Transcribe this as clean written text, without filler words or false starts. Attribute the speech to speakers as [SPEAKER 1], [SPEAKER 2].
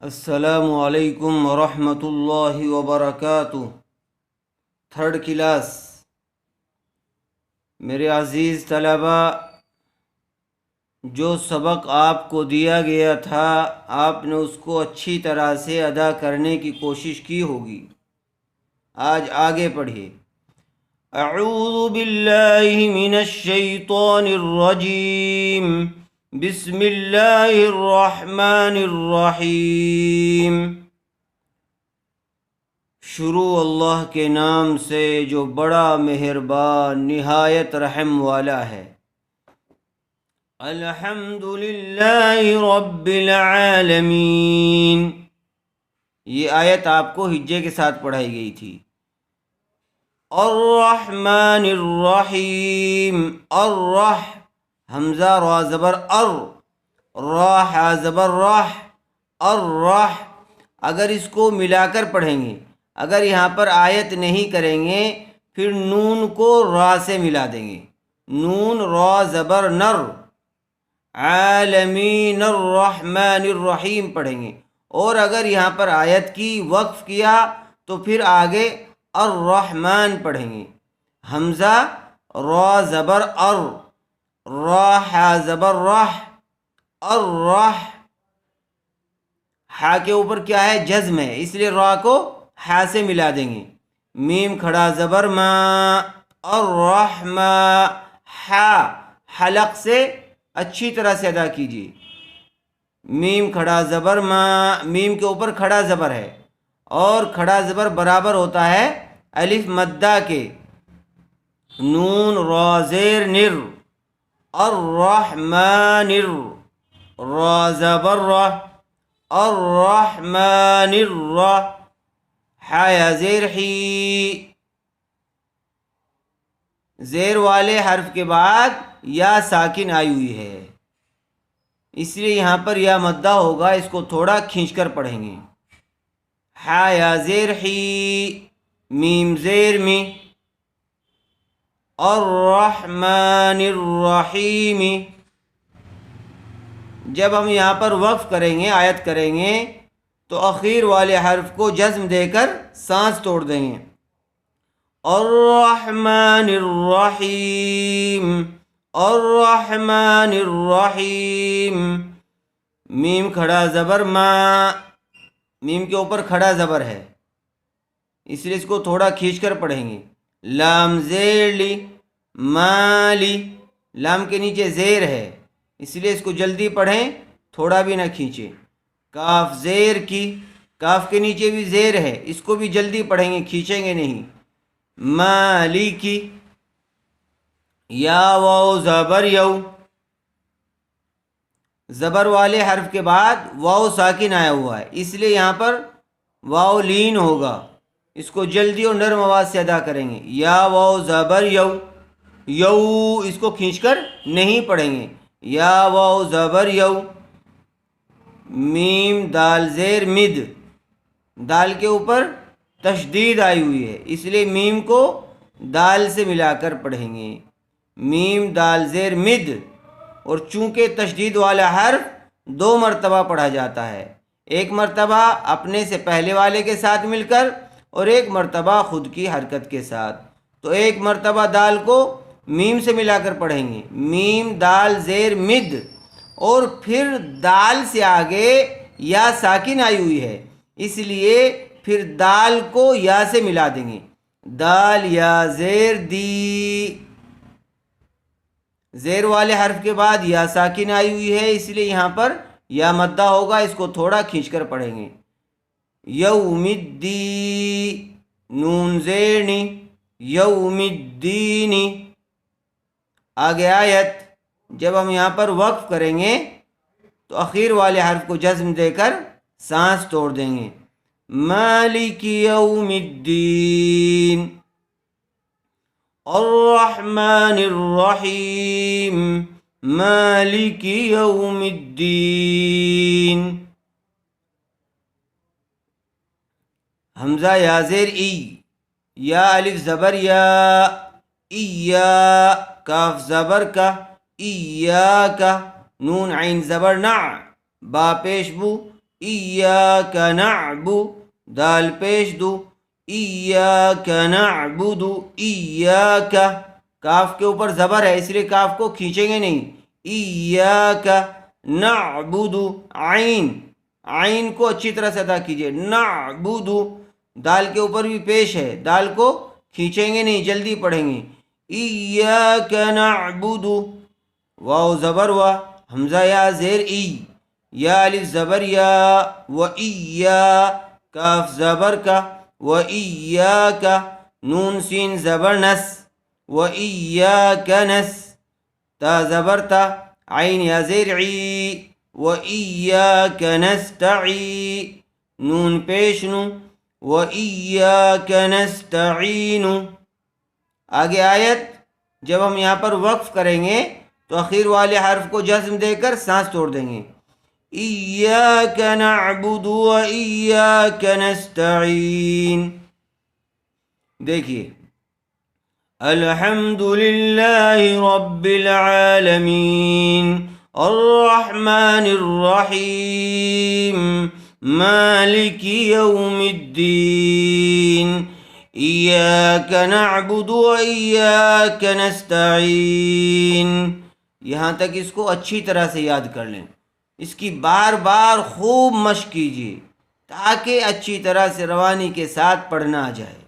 [SPEAKER 1] السلام علیکم ورحمۃ اللہ وبرکاتہ۔ تھرڈ کلاس میرے عزیز طلبہ، جو سبق آپ کو دیا گیا تھا آپ نے اس کو اچھی طرح سے ادا کرنے کی کوشش کی ہوگی۔ آج آگے پڑھیے۔ اعوذ باللہ من الشیطان الرجیم، بسم اللہ الرحمن الرحیم۔ شروع اللہ کے نام سے جو بڑا مہربان نہایت رحم والا ہے۔ الحمد للہ رب العالمین، یہ آیت آپ کو ہجے کے ساتھ پڑھائی گئی تھی۔ الرحمن الرحیم، الرح حمزہ را زبر راح زبر راح، الرح۔ اگر اس کو ملا کر پڑھیں گے، اگر یہاں پر آیت نہیں کریں گے پھر نون کو را سے ملا دیں گے، نون را زبر نر، عالمین الرحمن الرحیم پڑھیں گے۔ اور اگر یہاں پر آیت کی وقف کیا تو پھر آگے الرحمن پڑھیں گے، حمزہ را زبر راح زبر راح، الرح۔ ہا کے اوپر کیا ہے؟ جزم ہے، اس لیے را کو ہا سے ملا دیں گے۔ میم کھڑا زبر ما، الرحمہ، ہا حلق سے اچھی طرح سے ادا کیجیے۔ میم کھڑا زبر ما، میم کے اوپر کھڑا زبر ہے، اور کھڑا زبر برابر ہوتا ہے الف مدہ کے۔ نون را زیر نر، الرحمن را زبر را، الرحمن حا یا زیر حی، زیر والے حرف کے بعد یا ساکن آئی ہوئی ہے، اس لیے یہاں پر یا مدہ ہوگا، اس کو تھوڑا کھینچ کر پڑھیں گے۔ حا یا زیر حی، میم زیر می، الرحمن الرحیم۔ جب ہم یہاں پر وقف کریں گے، آیت کریں گے تو اخیر والے حرف کو جزم دے کر سانس توڑ دیں گے۔ الرحمن الرحیم، الرحمن الرحیم۔ میم کھڑا زبر ما، میم کے اوپر کھڑا زبر ہے، اس لیے اس کو تھوڑا کھینچ کر پڑھیں گے۔ لام زیر لی، مالی، لام کے نیچے زیر ہے، اس لیے اس کو جلدی پڑھیں، تھوڑا بھی نہ کھینچیں۔ کاف زیر کی، کاف کے نیچے بھی زیر ہے، اس کو بھی جلدی پڑھیں گے، کھینچیں گے نہیں۔ مالی کی، یا واو زبر یو، زبر والے حرف کے بعد واو ساکن آیا ہوا ہے، اس لیے یہاں پر واو لین ہوگا، اس کو جلدی اور نرم آواز سے ادا کریں گے۔ یا واو زبر یو، یو اس کو کھینچ کر نہیں پڑھیں گے، یا واو زبر یو۔ میم دال زیر مد، دال کے اوپر تشدید آئی ہوئی ہے، اس لیے میم کو دال سے ملا کر پڑھیں گے۔ میم دال زیر مد، اور چونکہ تشدید والا حرف دو مرتبہ پڑھا جاتا ہے، ایک مرتبہ اپنے سے پہلے والے کے ساتھ مل کر اور ایک مرتبہ خود کی حرکت کے ساتھ، تو ایک مرتبہ دال کو میم سے ملا کر پڑھیں گے، میم دال زیر مد، اور پھر دال سے آگے یا ساکن آئی ہوئی ہے، اس لیے پھر دال کو یا سے ملا دیں گے۔ دال یا زیر دی، زیر والے حرف کے بعد یا ساکن آئی ہوئی ہے، اس لیے یہاں پر یا مدہ ہوگا، اس کو تھوڑا کھینچ کر پڑھیں گے۔ یوم الدین، نون زیرنی، یوم الدین۔ آگے آیت، جب ہم یہاں پر وقف کریں گے تو اخیر والے حرف کو جزم دے کر سانس توڑ دیں گے۔ مالک یوم الدین، الرحمن الرحیم، مالک یوم الدین۔ حمزہ یا زیر ای، یا الف زبر یا، ایا، کاف زبر کا، ایاک، نون عین زبر نع، با پیش بو، ایاک نعبو، دال پیش دو، ایاک نعبد، ایاک، کاف کے اوپر زبر ہے اس لیے کاف کو کھینچیں گے نہیں، ایاک نعبد، عین کو اچھی طرح سے ادا کیجئے، نعبد، دال کے اوپر بھی پیش ہے، دال کو کھینچیں گے نہیں، جلدی پڑھیں گے، ایاک نعبد، واو زبر وا، حمزہ یا زیر ای، یا الف زبر یا، و ایا، کاف زبر کا، و ایاک، نون سین زبر نس، و ایاک نس، تا زبر تا، عین یا زیر عی، و ایاک نستعی، نون پیش نو، و ایاک نستعین۔ آگے آیت جب ہم یہاں پر وقف کریں گے تو اخیر والے حرف کو جزم دے کر سانس توڑ دیں گے، ایاک نعبد و ایاک نستعین۔ دیکھیے، الحمد للہ رب العالمین الرحمن الرحیم مالک یوم الدین ایاک نعبد و ایاک نستعین۔ یہاں تک اس کو اچھی طرح سے یاد کر لیں، اس کی بار بار خوب مشق کیجیے تاکہ اچھی طرح سے روانی کے ساتھ پڑھنا آ جائے۔